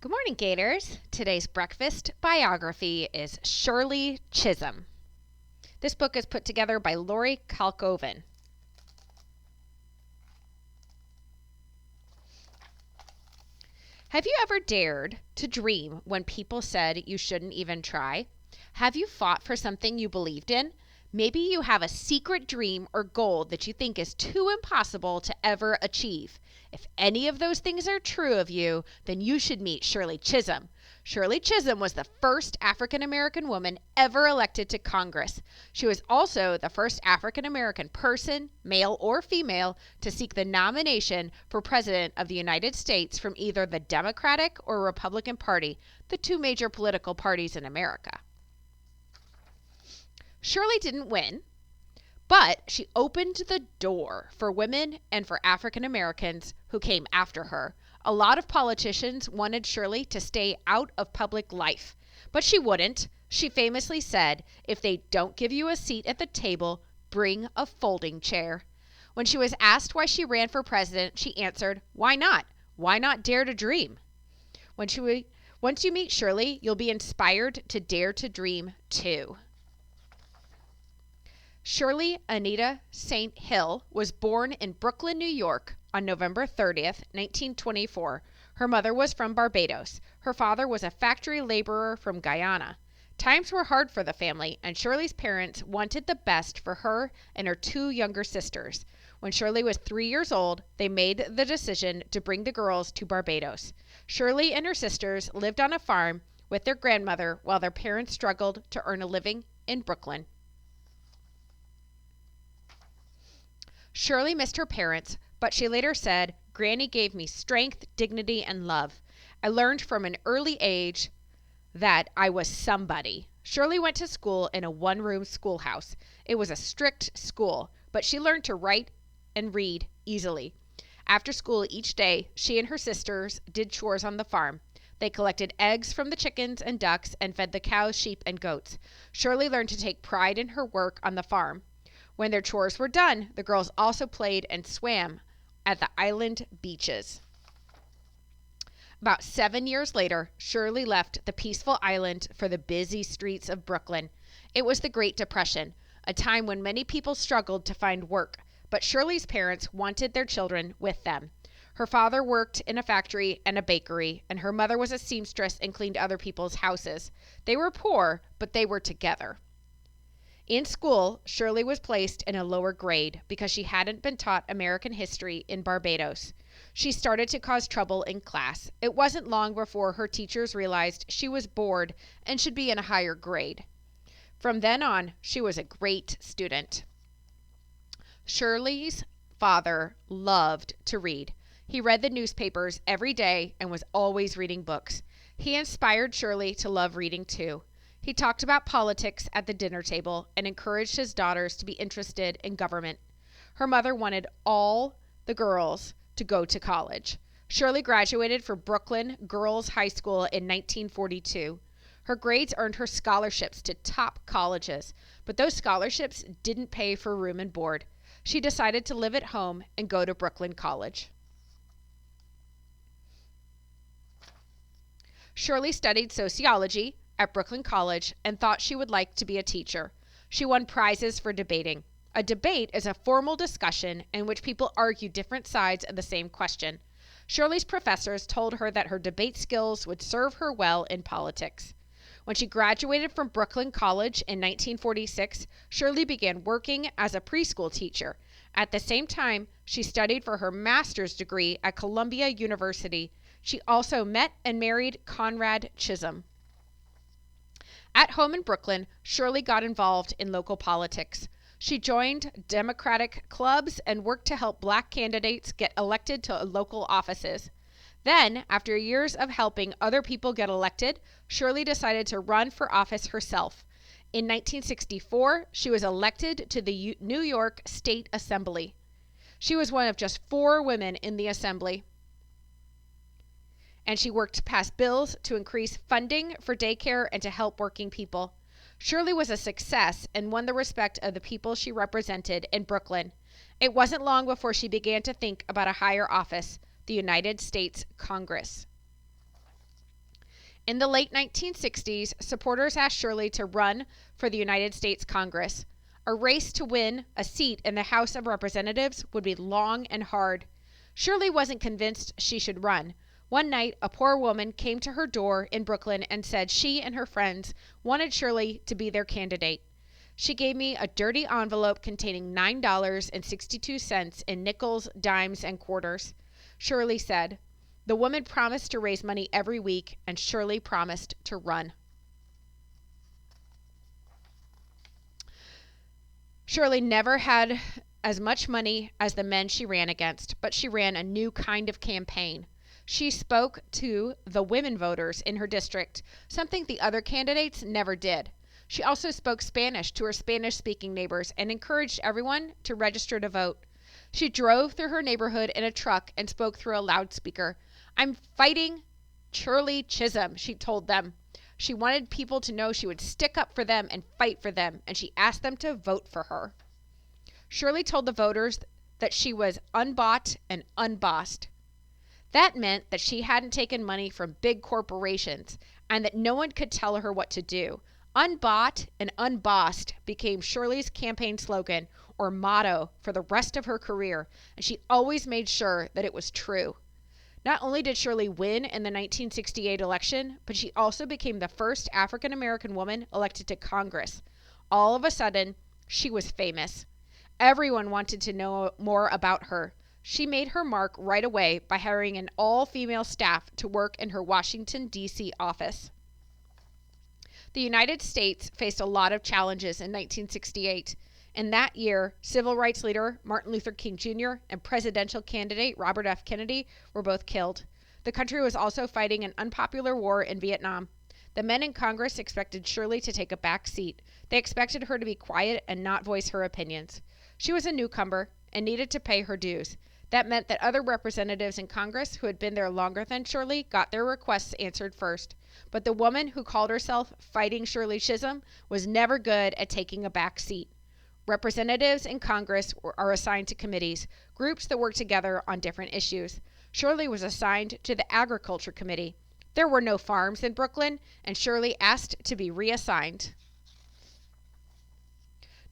Good morning, Gators. Today's breakfast biography is Shirley Chisholm. This book is put together by Lori Kalkoven. Have you ever dared to dream when people said you shouldn't even try? Have you fought for something you believed in? Maybe you have a secret dream or goal that you think is too impossible to ever achieve. If any of those things are true of you, then you should meet Shirley Chisholm. Shirley Chisholm was the first African American woman ever elected to Congress. She was also the first African American person, male or female, to seek the nomination for President of the United States from either the Democratic or Republican Party, the two major political parties in America. Shirley didn't win, but she opened the door for women and for African Americans who came after her. A lot of politicians wanted Shirley to stay out of public life, but she wouldn't. She famously said, "If they don't give you a seat at the table, bring a folding chair." When she was asked why she ran for president, she answered, "Why not? Why not dare to dream?" Once you meet Shirley, you'll be inspired to dare to dream too. Shirley Anita St. Hill was born in Brooklyn, New York on November 30th, 1924. Her mother was from Barbados. Her father was a factory laborer from Guyana. Times were hard for the family, and Shirley's parents wanted the best for her and her two younger sisters. When Shirley was 3 years old, they made the decision to bring the girls to Barbados. Shirley and her sisters lived on a farm with their grandmother while their parents struggled to earn a living in Brooklyn. Shirley missed her parents, but she later said, "Granny gave me strength, dignity, and love. I learned from an early age that I was somebody." Shirley went to school in a one-room schoolhouse. It was a strict school, but she learned to write and read easily. After school each day, she and her sisters did chores on the farm. They collected eggs from the chickens and ducks and fed the cows, sheep, and goats. Shirley learned to take pride in her work on the farm. When their chores were done, the girls also played and swam at the island beaches. About 7 years later, Shirley left the peaceful island for the busy streets of Brooklyn. It was the Great Depression, a time when many people struggled to find work, but Shirley's parents wanted their children with them. Her father worked in a factory and a bakery, and her mother was a seamstress and cleaned other people's houses. They were poor, but they were together. In school, Shirley was placed in a lower grade because she hadn't been taught American history in Barbados. She started to cause trouble in class. It wasn't long before her teachers realized she was bored and should be in a higher grade. From then on, she was a great student. Shirley's father loved to read. He read the newspapers every day and was always reading books. He inspired Shirley to love reading too. He talked about politics at the dinner table and encouraged his daughters to be interested in government. Her mother wanted all the girls to go to college. Shirley graduated from Brooklyn Girls High School in 1942. Her grades earned her scholarships to top colleges, but those scholarships didn't pay for room and board. She decided to live at home and go to Brooklyn College. Shirley studied sociology at Brooklyn College and thought she would like to be a teacher. She won prizes for debating. A debate is a formal discussion in which people argue different sides of the same question. Shirley's professors told her that her debate skills would serve her well in politics. When she graduated from Brooklyn College in 1946, Shirley began working as a preschool teacher. At the same time, she studied for her master's degree at Columbia University. She also met and married Conrad Chisholm. At home in Brooklyn, Shirley got involved in local politics. She joined Democratic clubs and worked to help black candidates get elected to local offices. Then, after years of helping other people get elected, Shirley decided to run for office herself. In 1964, she was elected to the New York State Assembly. She was one of just 4 women in the assembly, and she worked to pass bills to increase funding for daycare and to help working people. Shirley was a success and won the respect of the people she represented in Brooklyn. It wasn't long before she began to think about a higher office, the United States Congress. In the late 1960s, supporters asked Shirley to run for the United States Congress. A race to win a seat in the House of Representatives would be long and hard. Shirley wasn't convinced she should run. One night, a poor woman came to her door in Brooklyn and said she and her friends wanted Shirley to be their candidate. She gave me a dirty envelope containing $9.62 in nickels, dimes, and quarters. Shirley said. The woman promised to raise money every week, and Shirley promised to run. Shirley never had as much money as the men she ran against, but she ran a new kind of campaign. She spoke to the women voters in her district, something the other candidates never did. She also spoke Spanish to her Spanish-speaking neighbors and encouraged everyone to register to vote. She drove through her neighborhood in a truck and spoke through a loudspeaker. I'm fighting Shirley Chisholm, she told them. She wanted people to know she would stick up for them and fight for them, and she asked them to vote for her. Shirley told the voters that she was unbought and unbossed. That meant that she hadn't taken money from big corporations and that no one could tell her what to do. Unbought and unbossed became Shirley's campaign slogan or motto for the rest of her career, and she always made sure that it was true. Not only did Shirley win in the 1968 election, but she also became the first African American woman elected to Congress. All of a sudden, she was famous. Everyone wanted to know more about her. She made her mark right away by hiring an all-female staff to work in her Washington, D.C. office. The United States faced a lot of challenges in 1968. In that year, civil rights leader Martin Luther King Jr. and presidential candidate Robert F. Kennedy were both killed. The country was also fighting an unpopular war in Vietnam. The men in Congress expected Shirley to take a back seat. They expected her to be quiet and not voice her opinions. She was a newcomer and needed to pay her dues. That meant that other representatives in Congress who had been there longer than Shirley got their requests answered first. But the woman who called herself Fighting Shirley Chisholm was never good at taking a back seat. Representatives in Congress are assigned to committees, groups that work together on different issues. Shirley was assigned to the Agriculture Committee. There were no farms in Brooklyn, and Shirley asked to be reassigned.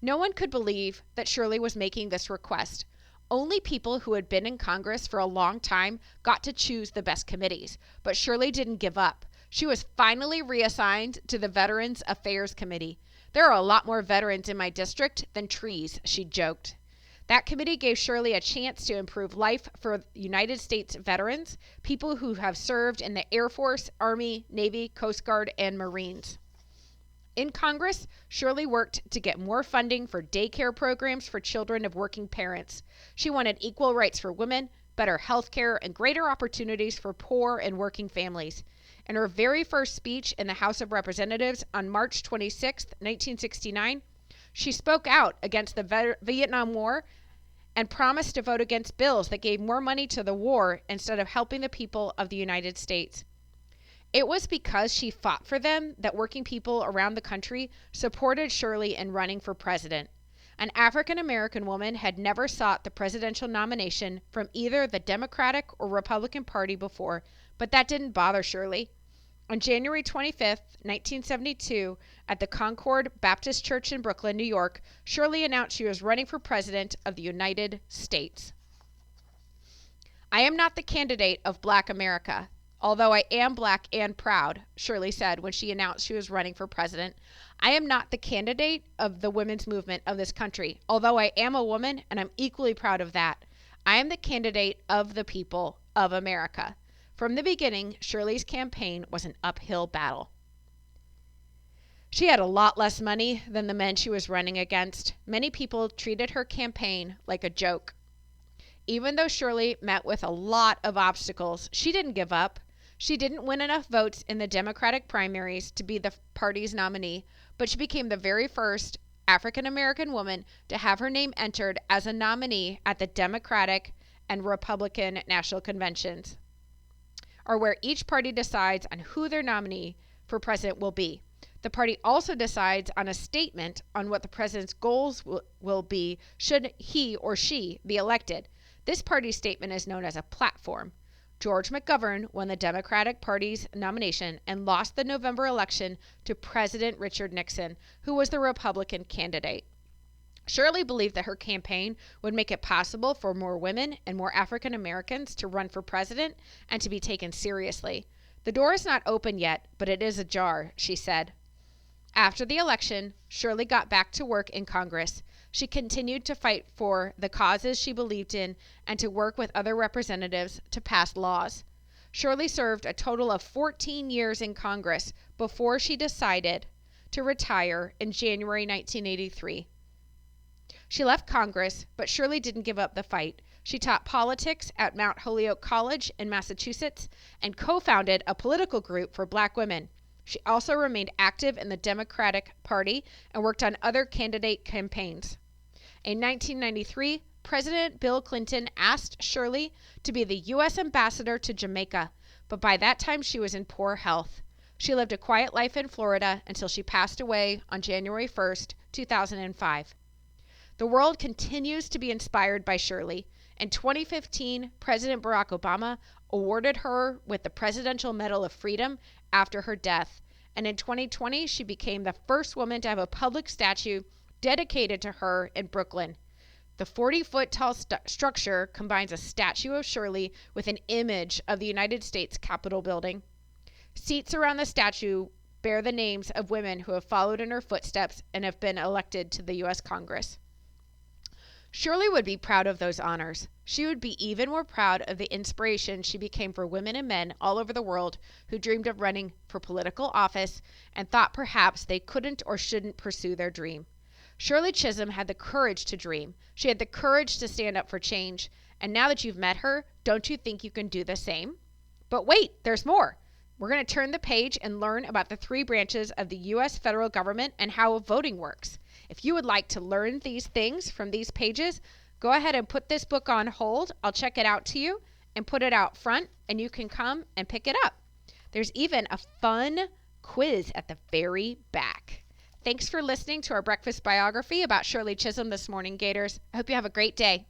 No one could believe that Shirley was making this request. Only people who had been in Congress for a long time got to choose the best committees, but Shirley didn't give up. She was finally reassigned to the Veterans Affairs Committee. There are a lot more veterans in my district than trees, she joked. That committee gave Shirley a chance to improve life for United States veterans, people who have served in the Air Force, Army, Navy, Coast Guard, and Marines. In Congress, Shirley worked to get more funding for daycare programs for children of working parents. She wanted equal rights for women, better health care, and greater opportunities for poor and working families. In her very first speech in the House of Representatives on March 26, 1969, she spoke out against the Vietnam War and promised to vote against bills that gave more money to the war instead of helping the people of the United States. It was because she fought for them that working people around the country supported Shirley in running for president. An African American woman had never sought the presidential nomination from either the Democratic or Republican Party before, but that didn't bother Shirley. On January 25, 1972, at the Concord Baptist Church in Brooklyn, New York, Shirley announced she was running for president of the United States. I am not the candidate of Black America, although I am black and proud, Shirley said when she announced she was running for president. I am not the candidate of the women's movement of this country, although I am a woman and I'm equally proud of that. I am the candidate of the people of America. From the beginning, Shirley's campaign was an uphill battle. She had a lot less money than the men she was running against. Many people treated her campaign like a joke. Even though Shirley met with a lot of obstacles, she didn't give up. She didn't win enough votes in the Democratic primaries to be the party's nominee, but she became the very first African American woman to have her name entered as a nominee at the Democratic and Republican national conventions, or where each party decides on who their nominee for president will be. The party also decides on a statement on what the president's goals will be should he or she be elected. This party statement is known as a platform. George McGovern won the Democratic Party's nomination and lost the November election to President Richard Nixon, who was the Republican candidate. Shirley believed that her campaign would make it possible for more women and more African Americans to run for president and to be taken seriously. "The door is not open yet, but it is ajar," she said. After the election, Shirley got back to work in Congress. She continued to fight for the causes she believed in and to work with other representatives to pass laws. Shirley served a total of 14 years in Congress before she decided to retire in January 1983. She left Congress, but Shirley didn't give up the fight. She taught politics at Mount Holyoke College in Massachusetts and co-founded a political group for Black women. She also remained active in the Democratic Party and worked on other candidate campaigns. In 1993, President Bill Clinton asked Shirley to be the U.S. ambassador to Jamaica, but by that time she was in poor health. She lived a quiet life in Florida until she passed away on January 1st, 2005. The world continues to be inspired by Shirley. In 2015, President Barack Obama awarded her with the Presidential Medal of Freedom after her death. And in 2020, she became the first woman to have a public statue dedicated to her in Brooklyn. The 40-foot tall structure combines a statue of Shirley with an image of the United States Capitol building. Seats around the statue bear the names of women who have followed in her footsteps and have been elected to the U.S. Congress. Shirley would be proud of those honors. She would be even more proud of the inspiration she became for women and men all over the world who dreamed of running for political office and thought perhaps they couldn't or shouldn't pursue their dream. Shirley Chisholm had the courage to dream. She had the courage to stand up for change. And now that you've met her, don't you think you can do the same? But wait, there's more. We're going to turn the page and learn about the 3 branches of the U.S. federal government and how voting works. If you would like to learn these things from these pages, go ahead and put this book on hold. I'll check it out to you and put it out front, and you can come and pick it up. There's even a fun quiz at the very back. Thanks for listening to our breakfast biography about Shirley Chisholm this morning, Gators. I hope you have a great day.